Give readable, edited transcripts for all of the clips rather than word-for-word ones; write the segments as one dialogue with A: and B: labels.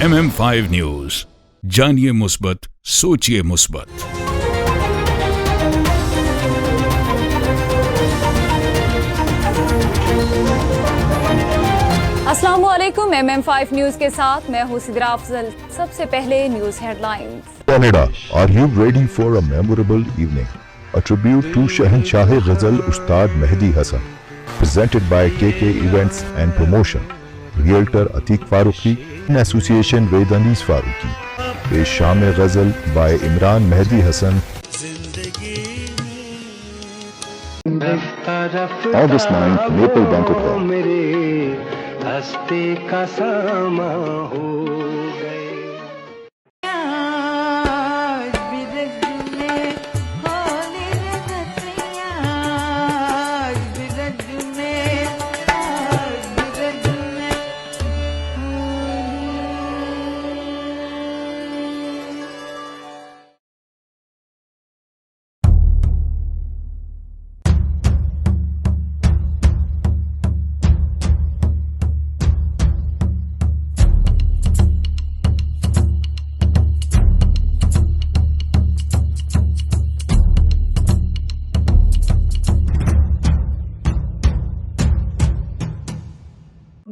A: MM5 news, जानिए मुस्बत, सोचिए मुस्बत।
B: अस्सलामुअलैकुम, MM5 न्यूज के साथ मैं हूं सिद्रा अफजल। सबसे पहले news headlines.
C: Canada, are you ready for a memorable evening? A tribute to Shahanshah Ghazal Ustad Mehdi Hasan, presented by KK Events and Promotion, Realtor Atiq Farooqi, in association with Anis Farooqi. Sham Ghazal by Imran Mehdi Hasan. August 9th, Maple Banquet Hall.
D: हस्ते का सामा हो गए।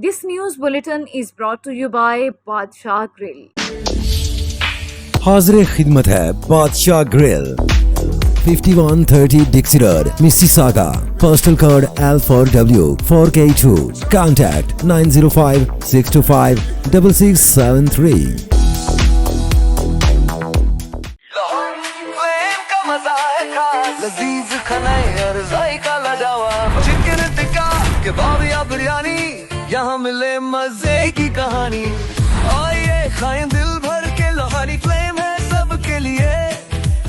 B: This news bulletin is brought to you by बादशाह grill.
E: हाजिर खिदमत है बादशाह grill, 5130 Dixie Road, Mississauga. Postal code L4W 4K2. Contact 905-625-6673.
D: लजीज खनाई और जायका लजावा, चिकन टिक्का कबाब या बिरयानी, यहाँ मिले मजे की कहानी। आइए खाएं दिल भर के, लोहारी फ्लेम है सबके लिए।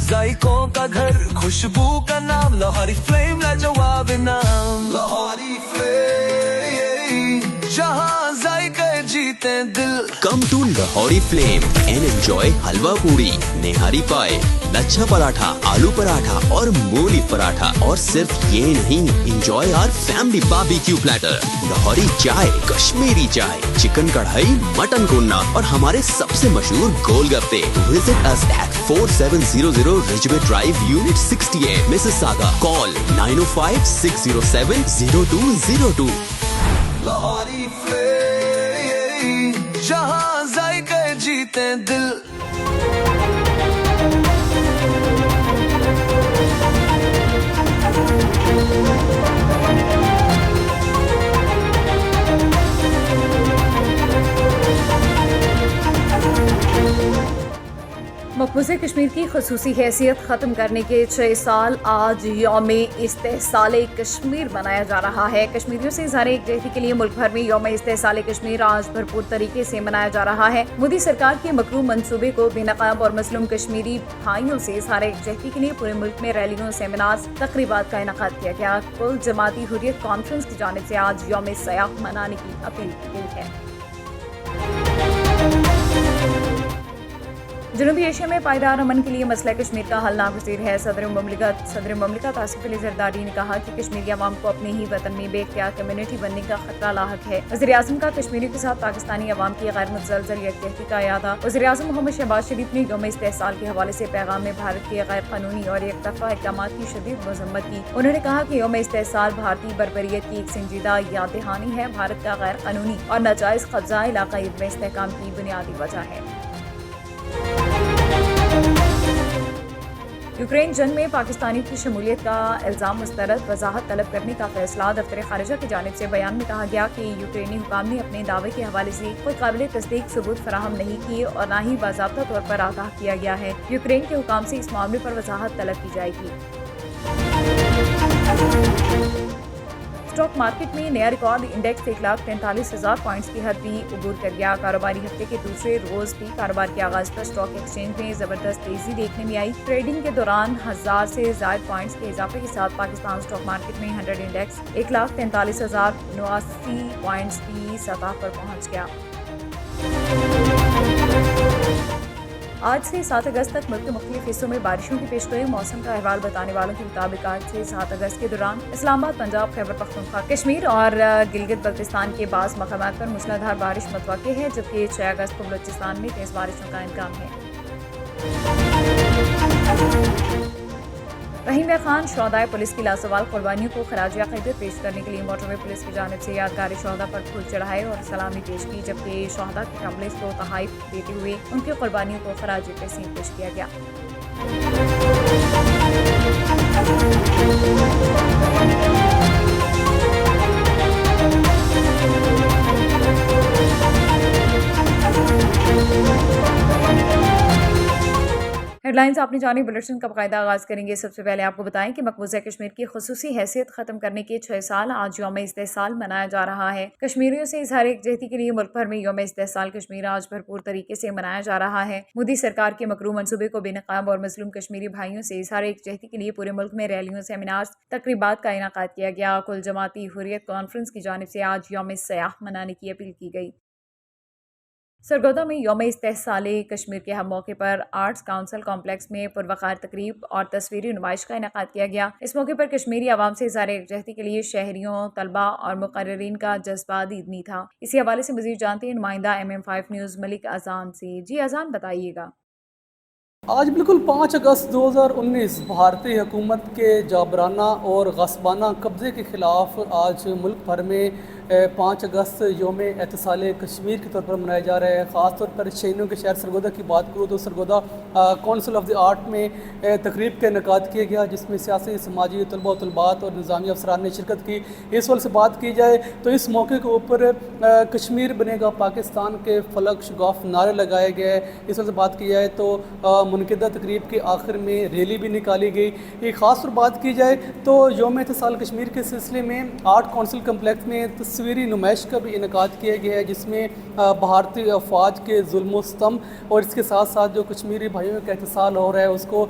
D: जायकों का घर, खुशबू का नाम, लोहारी फ्लेम लाजवाब नाम। लोहारी फ्लेम, जहाँ जायके जीते दिल।
F: Come to Lahori Flame and enjoy हलवा पूरी, नेहारी पाए, लच्छा पराठा, आलू पराठा और मूली पराठा। और सिर्फ ये नहीं, enjoy our family barbecue platter, Lahori चाय, कश्मीरी चाय, चिकन कढ़ाई, मटन कोन्ना और हमारे सबसे मशहूर गोलगप्पे। Visit us at 4700 Ridgeway Drive, Unit 68, Mississauga. Call 905-607-0202.
D: Lahori flame, जहाँ जायके जीते दिल।
B: मकबूज़े कश्मीर की खसूसी हैसियत ख़त्म करने के 6 साल आज यौम इस्तेहसाल कश्मीर मनाया जा रहा है। कश्मीरियों से इज़हार यकजहती के लिए मुल्क भर में यौम इस्तेहसाल कश्मीर आज भरपूर तरीके से मनाया जा रहा है। मोदी सरकार के मकरू मंसूबे को बेनकाब और मज़लूम कश्मीरी भाइयों से इज़हार यकजहती के लिए पूरे मुल्क में रैलियों, सेमिनार, तकरीबात का इनेकाद किया गया। कुल जमाती हुर्रियत कॉन्फ्रेंस की जानिब से आज यौम सयाह मनाने की अपील की गई है। जनूबी एशिया में पायदार अमन के लिए मसला कश्मीर का हल नागुज़ीर है। सदर मुमलिकत आसिफ अली ज़रदारी ने कहा कि कश्मीरी अवाम को अपने ही वतन में बेख्तियार कम्युनिटी बनने का खतरा लाहक है। वज़ीर-ए-आज़म का कश्मीरियों के साथ पाकिस्तानी अवाम की गैर मुतज़लज़ल यकजहती का यादा। वज़ीर-ए-आज़म मोहम्मद शहबाज शरीफ ने यौम इस्तेहसाल के हवाले से पैगाम में भारत के गैर कानूनी और एक तरफ़ा इक़दामात की शदीद मज़म्मत की। उन्होंने कहा कि यौम इस्तेहसाल भारतीय बर्बरियत की एक संजीदा याद दहानी है। भारत का गैर कानूनी और नाजायज़ कब्ज़ा इलाक़ाई में इस्तेहकाम की बुनियादी वजह है। यूक्रेन जंग में पाकिस्तानियों की शमूलियत का इल्ज़ाम मुस्तरद, वजाहत तलब करने का फैसला। दफ्तर खारिजा की जानिब से बयान में कहा गया कि यूक्रेनी हुकाम ने अपने दावे के हवाले से कोई काबिल तस्दीक सबूत फराहम नहीं किए और न ही बाज़ाब्ता तौर पर आगाह किया गया है। यूक्रेन के हुकाम से इस मामले पर वजाहत तलब की जाएगी। स्टॉक मार्केट में नया रिकॉर्ड इंडेक्स 1,43,000 पॉइंट्स की हद भी अबूर कर गया। कारोबारी हफ्ते के दूसरे रोज भी कारोबार के आगाज पर स्टॉक एक्सचेंज में जबरदस्त तेजी देखने में आई। ट्रेडिंग के दौरान 1000 से ज्यादा पॉइंट्स के इजाफे के साथ पाकिस्तान स्टॉक मार्केट में 100 इंडेक्स 1,43,089 पॉइंट्स की सतह पर पहुंच गया। आज से 7 अगस्त तक मुल्क के मुख्तलिफ हिस्सों में बारिशों की पेशगोई। मौसम का अहवाल बताने वालों के मुताबिक आज से 7 अगस्त के दौरान इस्लामाबाद, पंजाब, खैबर पख्तूनख्वा, कश्मीर और गिलगित बल्तिस्तान के बाज़ मकामात पर मूसलाधार बारिश मुतवक्के है, जबकि 6 अगस्त को बलूचिस्तान में तेज़ बारिशों का इम्कान है। रहीम खान शोहदाए पुलिस की लासवाल कुर्बानियों को खराज अक़ीदत पेश करने के लिए मोटरवे पुलिस की जानिब से यादगार शोहदा पर फूल चढ़ाए और सलामी पेश की, जबकि शोहदा के कमलेस को तहाइफ देते हुए उनकी कुर्बानियों को खराज तहसीन पेश किया गया। हेडलाइंस आपने जानी। बुलेटिन का बाकायदा आगाज़ करेंगे। सबसे पहले आपको बताएं कि मकबूजा कश्मीर की खुसूसी हैसियत ख़त्म करने के 6 साल आज यौम इस्तेहसाल मनाया जा रहा है। कश्मीरियों से इजहार यकजहती के लिए मुल्क भर में यौम इस्तेहसाल कश्मीर आज भरपूर तरीके से मनाया जा रहा है। मोदी सरकार के मकरू मनसूबे को बेनकाब और मजलूम कश्मीरी भाइयों से इजहार यकजहती के लिए पूरे मुल्क में रैलियों, सेमिनार्स, तकरीबात का इनेकाद किया गया। कुल जमाती हुर्रियत कॉन्फ्रेंस की जानिब से आज यौम सयाह मनाने की अपील की गई। सरगोदा में यौम इस्तेहसाल कश्मीर के हम मौके पर आर्ट्स काउंसिल कॉम्प्लेक्स में पुरवकार तकरीब और तस्वीरी नुमाइश का इनेकाद किया गया। इस मौके पर कश्मीरी आवाम से इज़हार यकजहती के लिए शहरियों, तलबा और मुकर्रिरीन का जज्बा दीदनी था। इसी हवाले से मज़ीद जानते हैं नुमाइंदा MM5 न्यूज़ मलिक अजान से। जी अजान, बताइएगा।
G: आज बिल्कुल 5 अगस्त 2019 भारतीय हुकूमत के जाबराना और गस्बाना कब्ज़े के ख़िलाफ़ आज मुल्क भर में 5 अगस्त यौम एहतिसाल कश्मीर के तौर पर मनाया जा रहा है। ख़ास तौर पर शहीदों के शहर सरगोदा की बात करूँ तो Sargodha council of the art में तकरीब का इनेकाद किया गया, जिसमें सियासी, समाजी, तलबा तलबात और निज़ामी अफसरान ने शिरकत की। इस वक्त से बात की जाए तो इस मौके के ऊपर कश्मीर बनेगा पाकिस्तान के फलक शगाफ नारे लगाए गए। इस वक्त से बात की जाए तो मुनक़िदा तकरीब के आखिर में रैली भी निकाली गई। एक ख़ास तौर बात की जाए तो यौम एहतिसाल कश्मीर के सिलसिले में आर्ट काउंसिल कम्प्लेक्स में तस्वीरी नुमाइश का भी इनेकाद किया गया है, जिसमें भारतीय अफवाज के जुल्म सितम और इसके साथ साथ जो कश्मीरी भाइयों का एहतिसाल हो रहा है उसको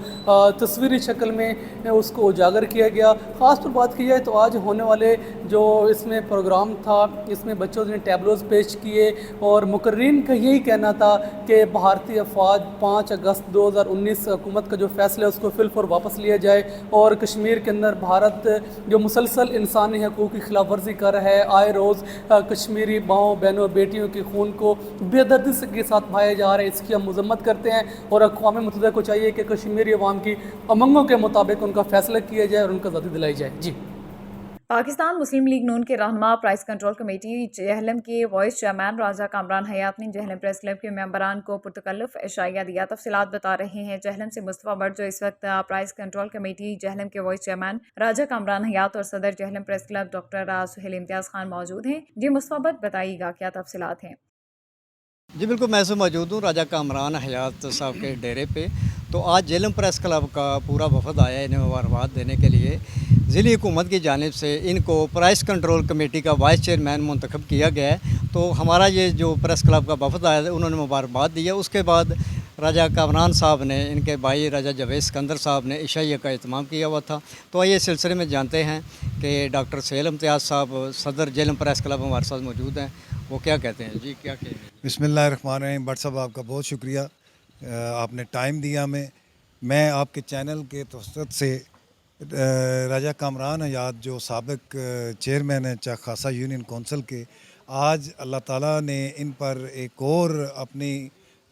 G: तस्वीरी शक्ल में उसको उजागर किया गया। ख़ास तौर बात की जाए तो आज होने वाले जो इसमें प्रोग्राम था, इसमें बच्चों ने टैबलोज़ पेश किए और मुकर्रीन का यही कहना था कि भारतीय अफवाज 5 अगस्त 2019 हुकूमत का जो फैसला है उसको फिलफौर वापस लिया जाए और कश्मीर के अंदर भारत जो मुसलसल इंसानी हकूक़ की खिलाफ वर्जी कर रहा है, आए रोज़ कश्मीरी माओं, बहनों, बेटियों के खून को बेदर्दी के साथ बहाया जा रहा है, इसकी हम मजम्मत करते हैं और अक़वाम मुत्तहिदा को चाहिए कि कश्मीरी अवाम की उमंगों के मुताबिक उनका फैसला किया जाए और उनका आज़ादी दिलाई जाए। जी।
B: पाकिस्तान मुस्लिम लीग नून के रहनुमा प्राइस कंट्रोल कमेटी जहलम के वाइस चेयरमैन राजा कामरान हयात ने जहलम प्रेस क्लब के मेंबरान को पुरतकल्लुफ़ इशाइया दिया। तफसीलात बता रहे हैं जहलम से मुस्तफ़ा भट्ट, जो इस वक्त प्राइस कंट्रोल कमेटी जहलम के वाइस चेयरमैन राजा कामरान हयात और सदर Jhelum press club doctor Suhail Imtiaz Khan मौजूद हैं। जी मुस्तफ़ा भट्ट, बताइएगा क्या तफसीलात हैं।
H: जी बिल्कुल, मैं से मौजूद हूँ राजा कामरान हयात साहब के डेरे पे। तो आज झेलम प्रेस क्लब का पूरा वफद आया है इन्हें मुबारकबाद देने के लिए। ज़िली हुकूमत की जानिब से इनको प्राइस कंट्रोल कमेटी का वाइस चेयरमैन मुंतखब किया गया है। तो हमारा ये जो प्रेस क्लब का वफद आया है उन्होंने मुबारकबाद दी है। उसके बाद राजा कामरान साहब ने, इनके भाई राजा जावेद सिकंदर साहब ने इशाइया का इत्माम किया हुआ था। तो आइए इस सिलसिले में जानते हैं कि डॉक्टर सुहेल इम्तियाज़ साहब सदर झेलम प्रेस क्लब हमारे साथ मौजूद हैं, वो क्या कहते हैं। जी क्या कहेंगे।
I: बिस्मिल्लाहिर्रहमानिर्रहीम। भट्ट साहब आपका बहुत शुक्रिया, आपने टाइम दिया हमें। मैं आपके चैनल के तवसत से राजा कामरान हयात जो साबिक चेयरमैन है चाक खासा यूनियन कौंसिल के, आज अल्लाह ताला ने इन पर एक और अपनी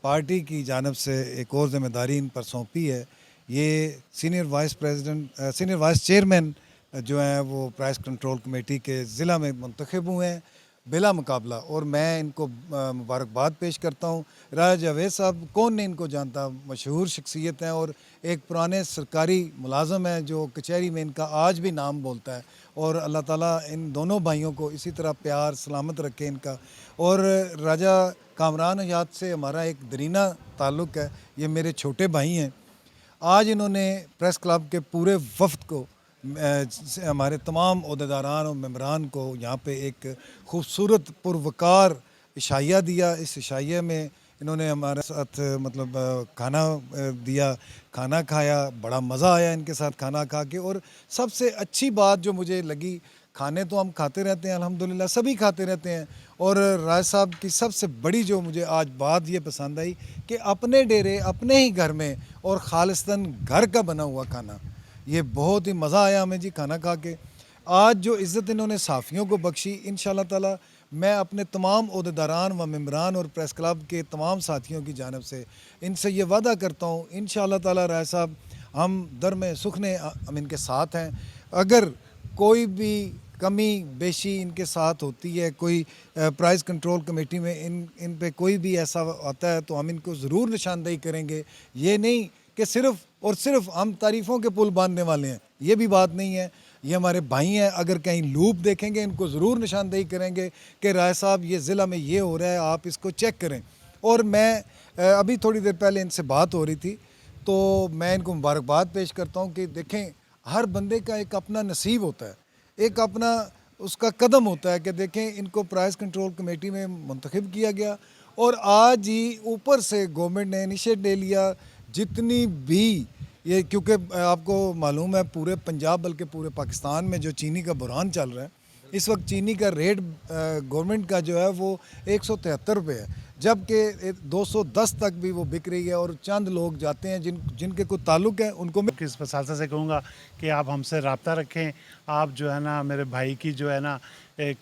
I: पार्टी की जानिब से एक और ज़िम्मेदारी इन पर सौंपी है। ये सीनियर वाइस चेयरमैन जो हैं वो प्राइस कंट्रोल कमेटी के ज़िला में मुंतखब हुए हैं बिला मुकाबला, और मैं इनको मुबारकबाद पेश करता हूँ। राजा जावेद साहब कौन नहीं इनको जानता, मशहूर शख्सियत हैं और एक पुराने सरकारी मुलाजम हैं जो कचहरी में इनका आज भी नाम बोलता है। और अल्लाह ताला इन दोनों भाइयों को इसी तरह प्यार सलामत रखे इनका। और राजा कामरान हयात से हमारा एक दरीना ताल्लुक़ है, ये मेरे छोटे भाई हैं। आज इन्होंने प्रेस क्लब के पूरे वफ़द को, हमारे तमाम ओहदेदारान और मेम्बरान को यहाँ पे एक खूबसूरत पुरवकार इशाइया दिया। इस इशाइया में इन्होंने हमारे साथ मतलब खाना दिया, खाना खाया, बड़ा मज़ा आया इनके साथ खाना खा के। और सबसे अच्छी बात जो मुझे लगी کھانے تو ہم کھاتے رہتے ہیں الحمدللہ، سبھی کھاتے رہتے ہیں، اور راج صاحب کی سب سے بڑی جو مجھے آج بات یہ پسند آئی کہ اپنے ڈیرے اپنے ہی گھر میں اور خالصتاً گھر کا بنا ہوا کھانا، یہ بہت ہی مزہ آیا ہمیں جی کھانا کھا کے۔ آج جو عزت انہوں نے صحافیوں کو بخشی، انشاءاللہ تعالی میں اپنے تمام عہدیداران و ممبران اور پریس کلب کے تمام ساتھیوں کی جانب سے ان سے یہ وعدہ کرتا ہوں انشاءاللہ تعالی راج صاحب ہم در میں سخنے ہم ان کے ساتھ ہیں۔ اگر کوئی بھی کمی بیشی ان کے ساتھ ہوتی ہے، کوئی پرائز کنٹرول کمیٹی میں ان پہ کوئی بھی ایسا آتا ہے تو ہم ان کو ضرور نشاندہی کریں گے۔ یہ نہیں کہ صرف اور صرف ہم تعریفوں کے پل باندھنے والے ہیں، یہ بھی بات نہیں ہے، یہ ہمارے بھائی ہیں۔ اگر کہیں لوپ دیکھیں گے ان کو ضرور نشاندہی کریں گے کہ رائے صاحب یہ ضلع میں یہ ہو رہا ہے، آپ اس کو چیک کریں۔ اور میں ابھی تھوڑی دیر پہلے ان سے بات ہو رہی تھی تو میں ان کو مبارکباد پیش کرتا ہوں کہ دیکھیں ہر بندے کا ایک اپنا نصیب ہوتا ہے، ایک اپنا اس کا قدم ہوتا ہے کہ دیکھیں ان کو پرائز کنٹرول کمیٹی میں منتخب کیا گیا، اور آج ہی اوپر سے گورنمنٹ نے انیشیٹ لے لیا جتنی بھی یہ، کیونکہ آپ کو معلوم ہے پورے پنجاب بلکہ پورے پاکستان میں جو چینی کا بحران چل رہا ہے، اس وقت چینی کا ریٹ گورنمنٹ کا جو ہے وہ 173 روپے ہے، جبکہ 210 تک بھی وہ بک رہی ہے، اور چند لوگ جاتے ہیں جن کے کوئی تعلق ہے ان کو میں
J: اس وسالسہ سے کہوں گا کہ آپ ہم سے رابطہ رکھیں، آپ جو ہے نا میرے بھائی کی جو ہے نا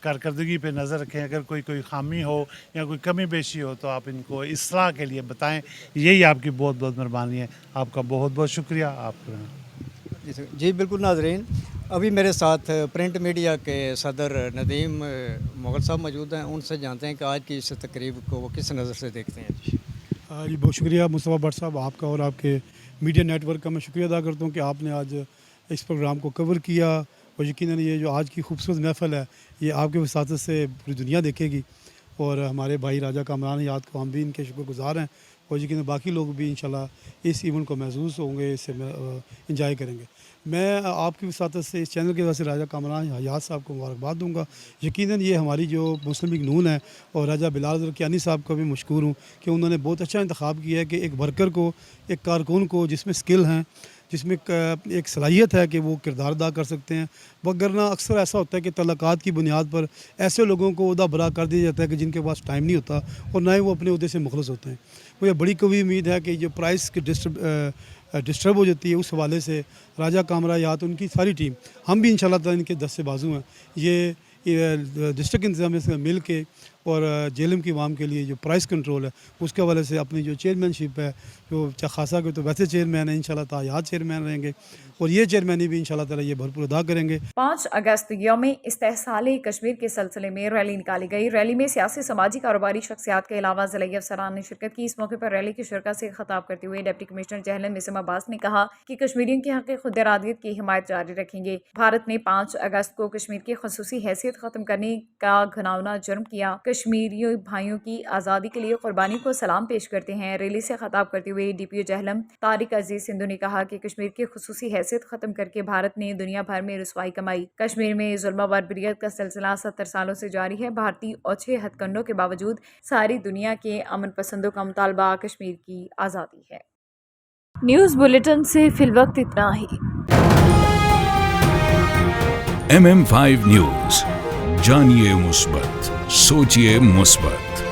J: کارکردگی پہ نظر رکھیں، اگر کوئی خامی ہو یا کوئی کمی بیشی ہو تو آپ ان کو اصلاح کے لیے بتائیں، یہی آپ کی بہت بہت مہربانی ہے، آپ کا بہت بہت شکریہ۔ آپ
H: جی بالکل ناظرین، ابھی میرے ساتھ پرنٹ میڈیا کے صدر ندیم مغل صاحب موجود ہیں، ان سے جانتے ہیں کہ آج کی اس تقریب کو وہ کس نظر سے دیکھتے ہیں۔
K: جی بہت شکریہ مصطفیٰ بٹ صاحب، آپ کا اور آپ کے میڈیا نیٹ ورک کا میں شکریہ ادا کرتا ہوں کہ آپ نے آج اس پروگرام کو کور کیا، اور یقیناً یہ جو آج کی خوبصورت محفل ہے یہ آپ کے وساطت سے پوری دنیا دیکھے گی، اور ہمارے بھائی راجہ کامران حیات کو ہم بھی ان کے شکر گزار ہیں، اور یقیناً باقی لوگ بھی انشاءاللہ اس ایونٹ کو محظوظ ہوں گے، اس سے انجوائے کریں گے۔ میں آپ کی وساطت سے اس چینل کی وجہ سے راجہ کامران حیات صاحب کو مبارکباد دوں گا۔ یقیناً یہ ہماری جو مسلم لیگ نون ہے، اور راجہ بلال ذوالقیانی صاحب کا بھی مشکور ہوں کہ انہوں نے بہت اچھا انتخاب کیا ہے کہ ایک ورکر کو، ایک کارکن کو جس میں سکل ہیں، جس میں ایک صلاحیت ہے کہ وہ کردار ادا کر سکتے ہیں، وگرنہ اکثر ایسا ہوتا ہے کہ تعلقات کی بنیاد پر ایسے لوگوں کو عہدہ برا کر دیا جاتا ہے کہ جن کے پاس ٹائم نہیں ہوتا، اور نہ ہی وہ اپنے عہدے سے مخلص ہوتے ہیں۔ مجھے بڑی قوی امید ہے کہ جو پرائز کی ڈسٹرب ہو جاتی ہے اس حوالے سے راجہ کامران حیات، ان کی ساری ٹیم، ہم بھی انشاءاللہ تعالیٰ ان کے دست سے بازو ہیں، یہ ڈسٹرکٹ انتظامیہ سے مل کے اور جیلم کی عوام کے لیے جو پرائز کنٹرول ہے اس کے حوالے سے اپنی جو چیئرمین شپ ہے، جو خاصا کے تو ویسے چیئرمین ہیں، انشاءاللہ تعالیٰ حیات چیئرمین رہیں گے، اور یہ چیئرمینی بھی انشاءاللہ تعالیٰ یہ بھرپور ادا کریں گے۔
B: 5 اگست یوم استحصال کشمیر کے سلسلے میں ریلی نکالی گئی۔ ریلی میں سیاسی، سماجی، کاروباری شخصیات کے علاوہ ضلعی افسران نے شرکت کی۔ اس موقع پر ریلی کے شرکاء سے خطاب کرتے ہوئے ڈپٹی کمشنر جہلم وسیم عباس نے کہا کہ کشمیریوں کے حق خود ارادیت کی حمایت جاری رکھیں گے۔ بھارت نے 5 اگست کو کشمیر کی خصوصی حیثیت ختم کرنے کا گھناؤنا جرم کیا۔ کشمیری بھائیوں کی آزادی کے لیے قربانی کو سلام پیش کرتے ہیں۔ ریلی سے خطاب کرتے ہوئے ڈی پی او جہلم طارق عزیز سندھو نے کہا کہ کشمیر کی خصوصی حیثیت ختم کر کے بھارت نے دنیا بھر میں رسوائی کمائی۔ کشمیر میں ظلم و بربریت کا سلسلہ 70 سالوں سے جاری ہے۔ بھارتی اوچھے ہتھ کنڈوں کے باوجود ساری دنیا کے امن پسندوں کا مطالبہ کشمیر کی آزادی ہے۔ نیوز بلیٹن سے فی الوقت اتنا ہی۔
A: MM5 نیوز، جانیے مثبت، سوچیے مثبت۔